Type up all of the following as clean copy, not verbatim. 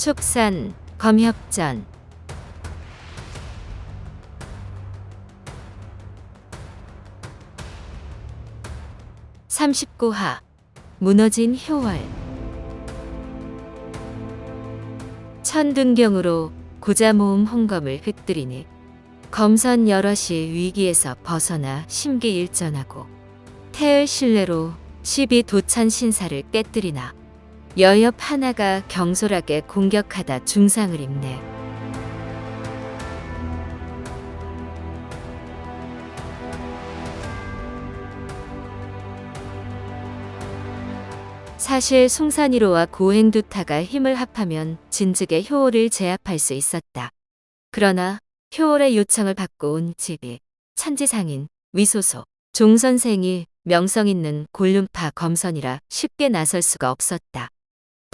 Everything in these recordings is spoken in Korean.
축산, 검협전. 39화 무너진 효월. 천둔경으로 고자 모은 홍검을 흩뜨리니 검선 여럿이 위기에서 벗어나 심기일전하고 태을 신뢰로 12도천 신사를 깨뜨리나 여엽 하나가 경솔하게 공격하다 중상을 입네. 사실 숭산이로와 고행두타가 힘을 합하면 진즉의 효월을 제압할 수 있었다. 그러나 효월의 요청을 받고 온 집이 천지상인 위소소 종선생이 명성 있는 골륜파 검선이라 쉽게 나설 수가 없었다.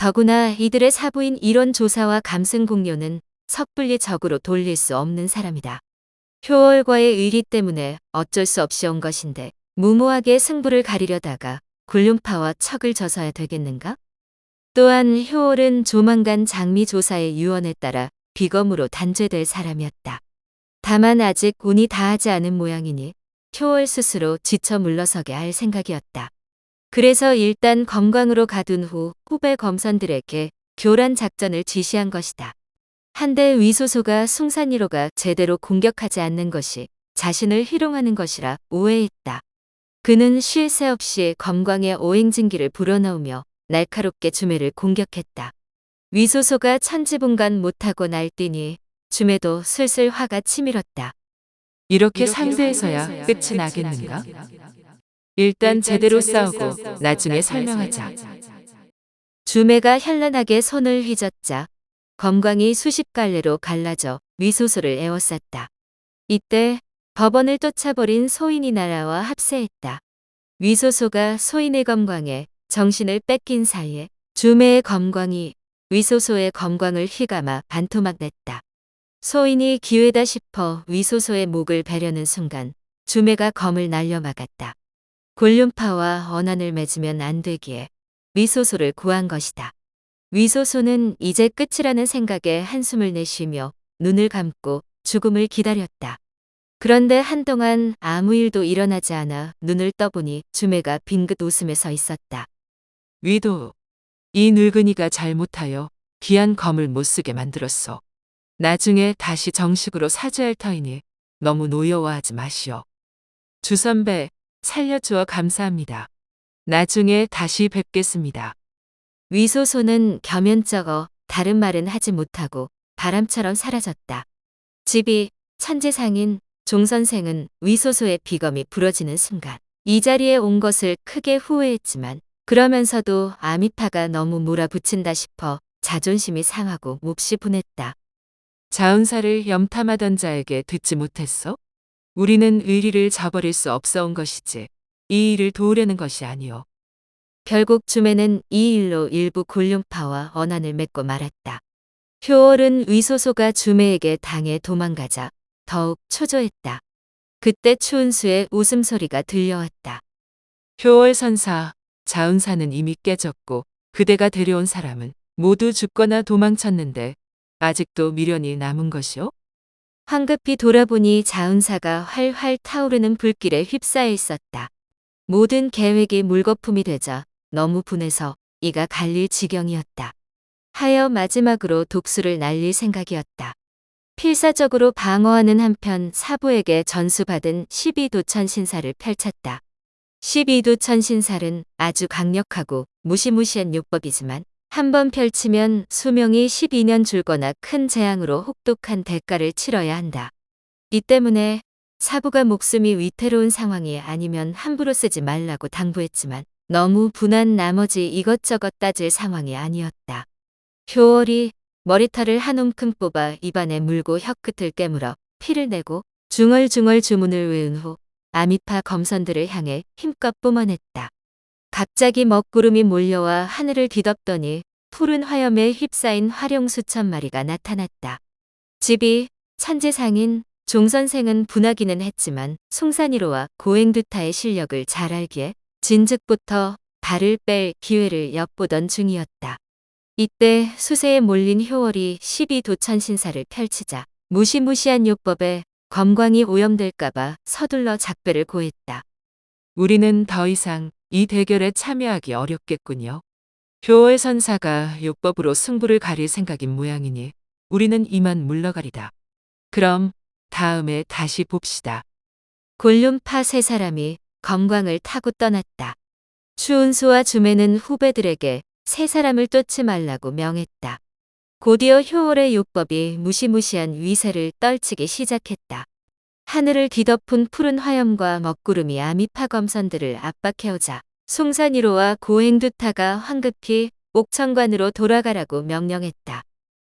더구나 이들의 사부인 일원 조사와 감승 공료는 섣불리 적으로 돌릴 수 없는 사람이다. 효월과의 의리 때문에 어쩔 수 없이 온 것인데 무모하게 승부를 가리려다가 골륜파와 척을 져서야 되겠는가? 또한 효월은 조만간 장미 조사의 유언에 따라 비검으로 단죄될 사람이었다. 다만 아직 운이 다하지 않은 모양이니 효월 스스로 지쳐 물러서게 할 생각이었다. 그래서 일단 검광으로 가둔 후 후배 검선들에게 교란 작전을 지시한 것이다. 한데 위소소가 숭산이로가 제대로 공격하지 않는 것이 자신을 희롱하는 것이라 오해했다. 그는 쉴 새 없이 검광의 오행진기를 불어넣으며 날카롭게 주매를 공격했다. 위소소가 천지분간 못하고 날뛰니 주매도 슬슬 화가 치밀었다. 이렇게 상대에서야 끝이 나겠는가? 일단 제대로 싸우고 나중에 설명하자. 주매가 현란하게 손을 휘젓자 검광이 수십 갈래로 갈라져 위소소를 에워쌌다. 이때 법원을 쫓아버린 소인이 나라와 합세했다. 위소소가 소인의 검광에 정신을 뺏긴 사이에 주매의 검광이 위소소의 검광을 휘감아 반토막 냈다. 소인이 기회다 싶어 위소소의 목을 베려는 순간 주매가 검을 날려막았다. 골륜파와 언환을 맺으면 안 되기에 위소소를 구한 것이다. 위소소는 이제 끝이라는 생각에 한숨을 내쉬며 눈을 감고 죽음을 기다렸다. 그런데 한동안 아무 일도 일어나지 않아 눈을 떠보니 주매가 빙긋 웃으며 서 있었다. 위도, 이 늙은이가 잘못하여 귀한 검을 못 쓰게 만들었어. 나중에 다시 정식으로 사죄할 터이니 너무 노여워하지 마시오. 주선배, 살려주어 감사합니다. 나중에 다시 뵙겠습니다. 위소소는 겸연쩍어 다른 말은 하지 못하고 바람처럼 사라졌다. 집이 천지상인 종선생은 위소소의 비검이 부러지는 순간 이 자리에 온 것을 크게 후회했지만 그러면서도 아미파가 너무 몰아붙인다 싶어 자존심이 상하고 몹시 분했다. 자은사를 염탐하던 자에게 듣지 못했어? 우리는 의리를 저버릴 수 없어 온 것이지 이 일을 도우려는 것이 아니오. 결국 주매는 이 일로 일부 골륜파와 언환을 맺고 말았다. 효월은 위소소가 주매에게 당해 도망가자 더욱 초조했다. 그때 추은수의 웃음소리가 들려왔다. 효월 선사, 자은사는 이미 깨졌고 그대가 데려온 사람은 모두 죽거나 도망쳤는데 아직도 미련이 남은 것이오? 황급히 돌아보니 자은사가 활활 타오르는 불길에 휩싸여 있었다. 모든 계획이 물거품이 되자 너무 분해서 이가 갈릴 지경이었다. 하여 마지막으로 독수를 날릴 생각이었다. 필사적으로 방어하는 한편 사부에게 전수받은 12도천 신사를 펼쳤다. 12도천 신살은 아주 강력하고 무시무시한 요법이지만 한번 펼치면 수명이 12년 줄거나 큰 재앙으로 혹독한 대가를 치러야 한다. 이 때문에 사부가 목숨이 위태로운 상황이 아니면 함부로 쓰지 말라고 당부했지만 너무 분한 나머지 이것저것 따질 상황이 아니었다. 효월이 머리털을 한 움큼 뽑아 입안에 물고 혀끝을 깨물어 피를 내고 중얼중얼 주문을 외운 후 아미파 검선들을 향해 힘껏 뿜어냈다. 갑자기 먹구름이 몰려와 하늘을 뒤덮더니 푸른 화염에 휩싸인 화룡 수천 마리가 나타났다. 집이 천지상인 종선생은 분하기는 했지만 숭산이로와 고행두타의 실력을 잘 알기에 진즉부터 발을 뺄 기회를 엿보던 중이었다. 이때 수세에 몰린 효월이 12도천신사를 펼치자 무시무시한 요법에 검광이 오염될까봐 서둘러 작별을 고했다. 우리는 더 이상 이 대결에 참여하기 어렵겠군요. 효월 선사가 요법으로 승부를 가릴 생각인 모양이니 우리는 이만 물러가리다. 그럼 다음에 다시 봅시다. 골룸파 세 사람이 검광을 타고 떠났다. 추운수와 주매는 후배들에게 세 사람을 쫓지 말라고 명했다. 곧이어 효월의 요법이 무시무시한 위세를 떨치기 시작했다. 하늘을 뒤덮은 푸른 화염과 먹구름이 아미파 검선들을 압박해오자 송산 1호와 고행두타가 황급히 옥천관으로 돌아가라고 명령했다.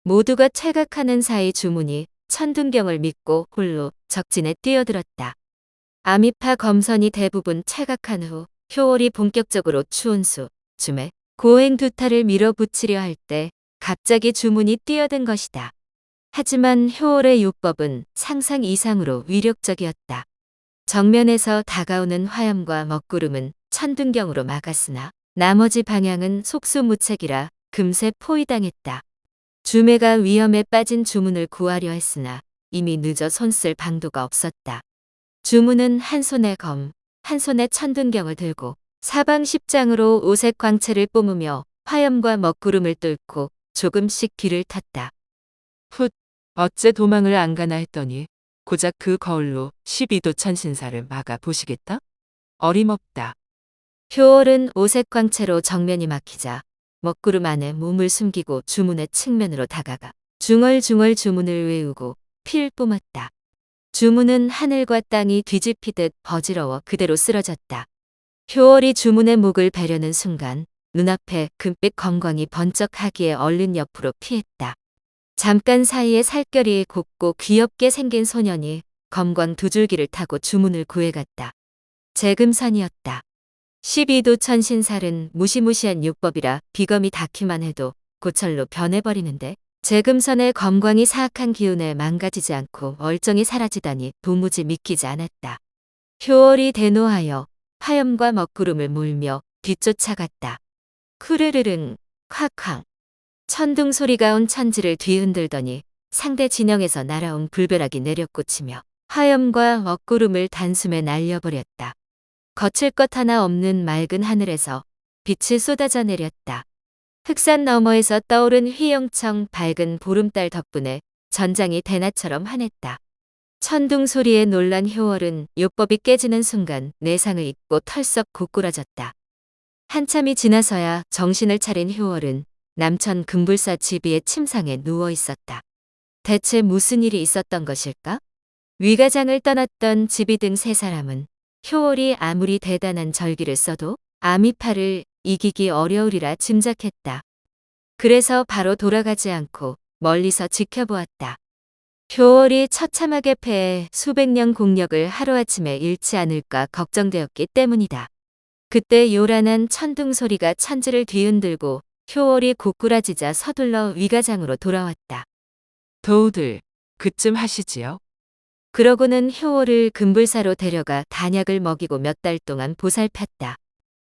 모두가 퇴각하는 사이 주문이 천둥경을 믿고 홀로 적진에 뛰어들었다. 아미파 검선이 대부분 퇴각한 후 효월이 본격적으로 추운수, 줌에 고행두타를 밀어붙이려 할 때 갑자기 주문이 뛰어든 것이다. 하지만 효월의 요법은 상상 이상으로 위력적이었다. 정면에서 다가오는 화염과 먹구름은 천둥경으로 막았으나 나머지 방향은 속수무책이라 금세 포위당했다. 주매가 위험에 빠진 주문을 구하려 했으나 이미 늦어 손쓸 방도가 없었다. 주문은 한 손에 검, 한 손에 천둥경을 들고 사방 십장으로 오색 광채를 뿜으며 화염과 먹구름을 뚫고 조금씩 길을 탔다. 훗, 어째 도망을 안 가나 했더니 고작 그 거울로 12도천신사를 막아 보시겠다? 어림없다. 효월은 오색 광채로 정면이 막히자 먹구름 안에 몸을 숨기고 주문의 측면으로 다가가 중얼중얼 주문을 외우고 피를 뿜었다. 주문은 하늘과 땅이 뒤집히듯 버지러워 그대로 쓰러졌다. 효월이 주문의 목을 베려는 순간 눈앞에 금빛 검광이 번쩍하기에 얼른 옆으로 피했다. 잠깐 사이에 살결이 곱고 귀엽게 생긴 소년이 검광 두 줄기를 타고 주문을 구해갔다. 재금선이었다. 12도천신살은 무시무시한 요법이라 비검이 닿기만 해도 고철로 변해버리는데 재금선의 검광이 사악한 기운에 망가지지 않고 얼쩡히 사라지다니 도무지 믿기지 않았다. 효월이 대노하여 화염과 먹구름을 몰며 뒤쫓아갔다. 쿠르르릉, 콱콱. 천둥 소리가 온 천지를 뒤흔들더니 상대 진영에서 날아온 불벼락이 내려꽂히며 화염과 먹구름을 단숨에 날려버렸다. 거칠 것 하나 없는 맑은 하늘에서 빛이 쏟아져 내렸다. 흑산 너머에서 떠오른 휘영청 밝은 보름달 덕분에 전장이 대낮처럼 환했다. 천둥 소리에 놀란 효월은 요법이 깨지는 순간 내상을 입고 털썩 고꾸라졌다. 한참이 지나서야 정신을 차린 효월은 남천 금불사 지비의 침상에 누워 있었다. 대체 무슨 일이 있었던 것일까? 위가장을 떠났던 지비 등 세 사람은 효월이 아무리 대단한 절기를 써도 아미파를 이기기 어려우리라 짐작했다. 그래서 바로 돌아가지 않고 멀리서 지켜보았다. 효월이 처참하게 패해 수백 년 공력을 하루아침에 잃지 않을까 걱정되었기 때문이다. 그때 요란한 천둥 소리가 천지를 뒤흔들고 효월이 고꾸라지자 서둘러 위가장으로 돌아왔다. 도우들, 그쯤 하시지요. 그러고는 효월을 금불사로 데려가 단약을 먹이고 몇 달 동안 보살폈다.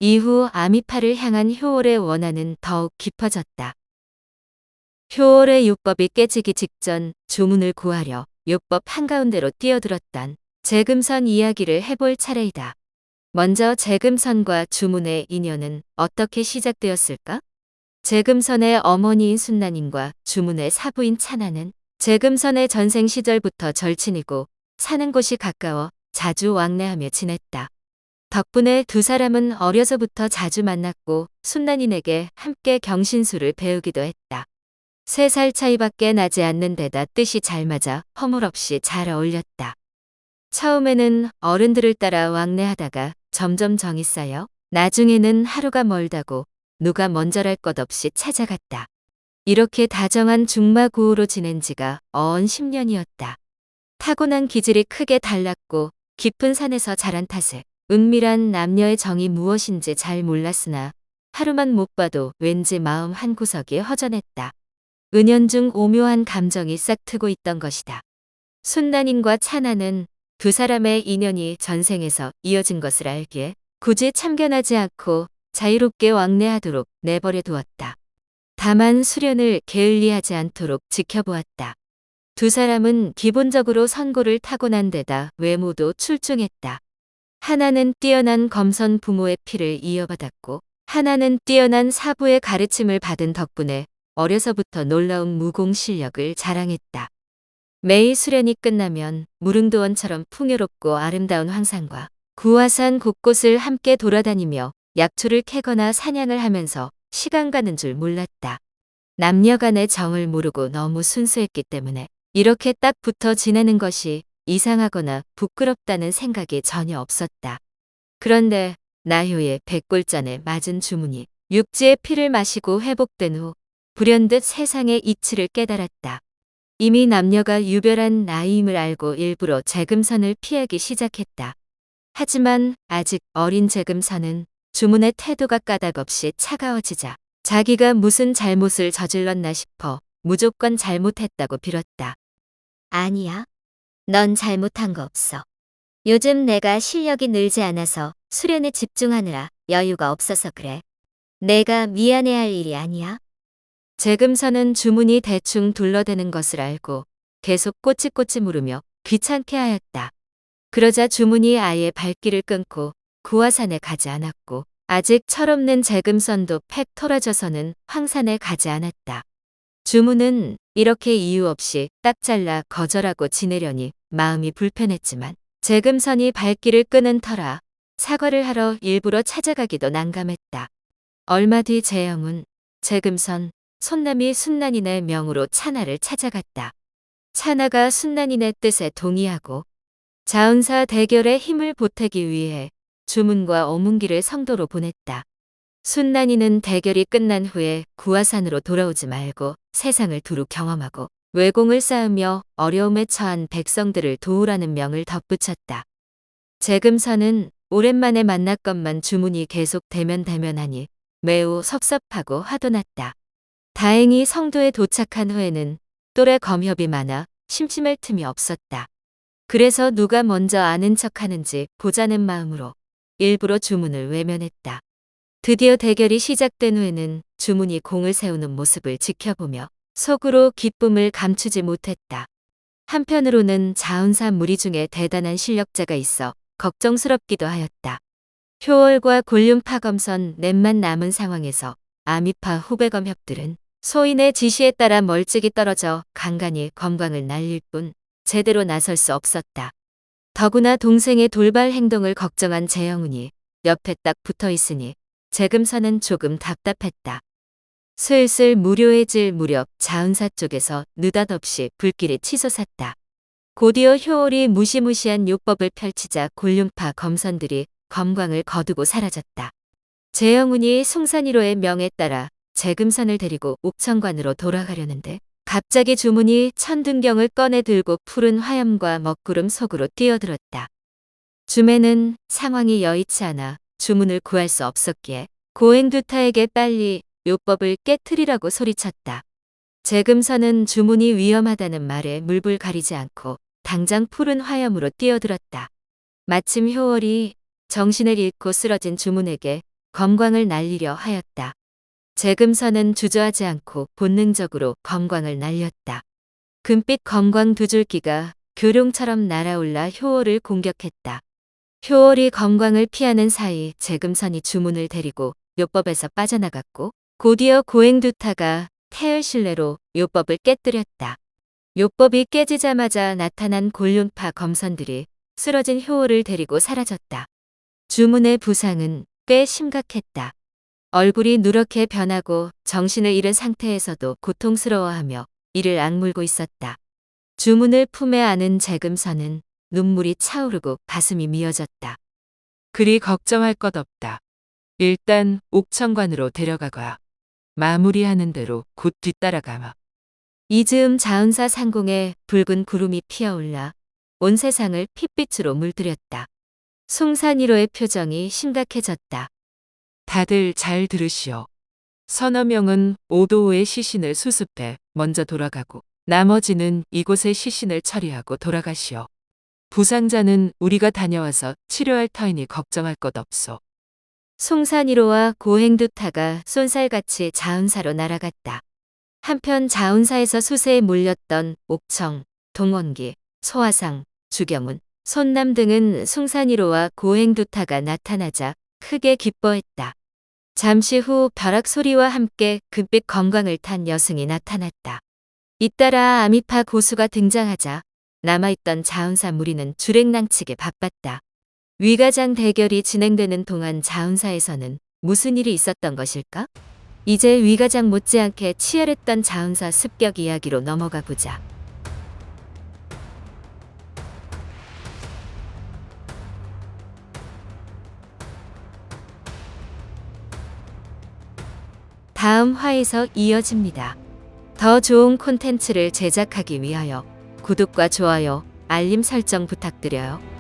이후 아미파를 향한 효월의 원한은 더욱 깊어졌다. 효월의 요법이 깨지기 직전 조문을 구하려 요법 한가운데로 뛰어들었던 재금선 이야기를 해볼 차례이다. 먼저 재금선과 주문의 인연은 어떻게 시작되었을까? 재금선의 어머니인 순난인과 주문의 사부인 찬하는 재금선의 전생 시절부터 절친이고 사는 곳이 가까워 자주 왕래하며 지냈다. 덕분에 두 사람은 어려서부터 자주 만났고 순난인에게 함께 경신술을 배우기도 했다. 3살 차이밖에 나지 않는 데다 뜻이 잘 맞아 허물없이 잘 어울렸다. 처음에는 어른들을 따라 왕래하다가 점점 정이 쌓여 나중에는 하루가 멀다고 누가 먼저랄 것 없이 찾아갔다. 이렇게 다정한 중마고우로 지낸 지가 어언 10년이었다. 타고난 기질이 크게 달랐고 깊은 산에서 자란 탓에 은밀한 남녀의 정이 무엇인지 잘 몰랐으나 하루만 못 봐도 왠지 마음 한구석이 허전했다. 은연중 오묘한 감정이 싹트고 있던 것이다. 순난인과 찬하는 두 사람의 인연이 전생에서 이어진 것을 알기에 굳이 참견하지 않고 자유롭게 왕래하도록 내버려 두었다. 다만 수련을 게을리하지 않도록 지켜보았다. 두 사람은 기본적으로 선고를 타고난 데다 외모도 출중했다. 하나는 뛰어난 검선 부모의 피를 이어받았고 하나는 뛰어난 사부의 가르침을 받은 덕분에 어려서부터 놀라운 무공 실력을 자랑했다. 매일 수련이 끝나면 무릉도원처럼 풍요롭고 아름다운 황산과 구화산 곳곳을 함께 돌아다니며 약초를 캐거나 사냥을 하면서 시간 가는 줄 몰랐다. 남녀 간의 정을 모르고 너무 순수했기 때문에 이렇게 딱 붙어 지내는 것이 이상하거나 부끄럽다는 생각이 전혀 없었다. 그런데 나효의 백골잔에 맞은 주문이 육지의 피를 마시고 회복된 후 불현듯 세상의 이치를 깨달았다. 이미 남녀가 유별한 나이임을 알고 일부러 재금선을 피하기 시작했다. 하지만 아직 어린 재금선은 주문의 태도가 까닭없이 차가워지자 자기가 무슨 잘못을 저질렀나 싶어 무조건 잘못했다고 빌었다. 아니야. 넌 잘못한 거 없어. 요즘 내가 실력이 늘지 않아서 수련에 집중하느라 여유가 없어서 그래. 내가 미안해할 일이 아니야. 재금선은 주문이 대충 둘러대는 것을 알고 계속 꼬치꼬치 물으며 귀찮게 하였다. 그러자 주문이 아예 발길을 끊고 구화산에 가지 않았고 아직 철없는 재금선도 팩 토라져서는 황산에 가지 않았다. 주문은 이렇게 이유 없이 딱 잘라 거절하고 지내려니 마음이 불편했지만 재금선이 발길을 끄는 터라 사과를 하러 일부러 찾아가기도 난감했다. 얼마 뒤 재영은 재금선, 손남이 순난이네 명으로 차나를 찾아갔다. 차나가 순난이네 뜻에 동의하고 자운사 대결에 힘을 보태기 위해 주문과 어문기를 성도로 보냈다. 순난이는 대결이 끝난 후에 구화산으로 돌아오지 말고 세상을 두루 경험하고 외공을 쌓으며 어려움에 처한 백성들을 도우라는 명을 덧붙였다. 재금선은 오랜만에 만났건만 주문이 계속 대면대면하니 매우 섭섭하고 화도 났다. 다행히 성도에 도착한 후에는 또래 검협이 많아 심심할 틈이 없었다. 그래서 누가 먼저 아는 척하는지 보자는 마음으로 일부러 주문을 외면했다. 드디어 대결이 시작된 후에는 주문이 공을 세우는 모습을 지켜보며 속으로 기쁨을 감추지 못했다. 한편으로는 자운사 무리 중에 대단한 실력자가 있어 걱정스럽기도 하였다. 효월과 곤륜파 검선 넷만 남은 상황에서 아미파 후배 검협들은 소인의 지시에 따라 멀찍이 떨어져 간간히 검광을 날릴 뿐 제대로 나설 수 없었다. 더구나 동생의 돌발 행동을 걱정한 재영훈이 옆에 딱 붙어 있으니 재금선은 조금 답답했다. 슬슬 무료해질 무렵 자운사 쪽에서 느닷없이 불길이 치솟았다. 곧이어 효월이 무시무시한 요법을 펼치자 곤륜파 검선들이 검광을 거두고 사라졌다. 재영훈이 송산이로의 명에 따라 재금선을 데리고 옥천관으로 돌아가려는데 갑자기 주문이 천등경을 꺼내 들고 푸른 화염과 먹구름 속으로 뛰어들었다. 줌에는 상황이 여의치 않아 주문을 구할 수 없었기에 고행두타에게 빨리 요법을 깨트리라고 소리쳤다. 재금선은 주문이 위험하다는 말에 물불 가리지 않고 당장 푸른 화염으로 뛰어들었다. 마침 효월이 정신을 잃고 쓰러진 주문에게 검광을 날리려 하였다. 재금선은 주저하지 않고 본능적으로 검광을 날렸다. 금빛 검광 두 줄기가 교룡처럼 날아올라 효월을 공격했다. 효월이 검광을 피하는 사이 재금선이 주문을 데리고 요법에서 빠져나갔고 곧이어 고행두타가 태열실내로 요법을 깨뜨렸다. 요법이 깨지자마자 나타난 곤륜파 검선들이 쓰러진 효월을 데리고 사라졌다. 주문의 부상은 꽤 심각했다. 얼굴이 누렇게 변하고 정신을 잃은 상태에서도 고통스러워하며 이를 악물고 있었다. 주문을 품에 안은 재금선은 눈물이 차오르고 가슴이 미어졌다. 그리 걱정할 것 없다. 일단 옥천관으로 데려가거라. 마무리하는 대로 곧 뒤따라가마. 이즈음 자운사 상공에 붉은 구름이 피어올라 온 세상을 핏빛으로 물들였다. 송산이로의 표정이 심각해졌다. 다들 잘 들으시오. 서너 명은 오도오의 시신을 수습해 먼저 돌아가고 나머지는 이곳의 시신을 처리하고 돌아가시오. 부상자는 우리가 다녀와서 치료할 터이니 걱정할 것 없소. 송산이로와 고행두타가 쏜살같이 자운사로 날아갔다. 한편 자운사에서 수세에 몰렸던 옥청, 동원기, 소화상, 주경운, 손남 등은 송산이로와 고행두타가 나타나자 크게 기뻐했다. 잠시 후 벼락 소리와 함께 금빛 검광을 탄 여승이 나타났다. 잇따라 아미파 고수가 등장하자 남아있던 자운사 무리는 주랭랑치게 바빴다. 위가장 대결이 진행되는 동안 자운사에서는 무슨 일이 있었던 것일까? 이제 위가장 못지않게 치열했던 자운사 습격 이야기로 넘어가 보자. 다음 화에서 이어집니다. 더 좋은 콘텐츠를 제작하기 위하여 구독과 좋아요, 알림 설정 부탁드려요.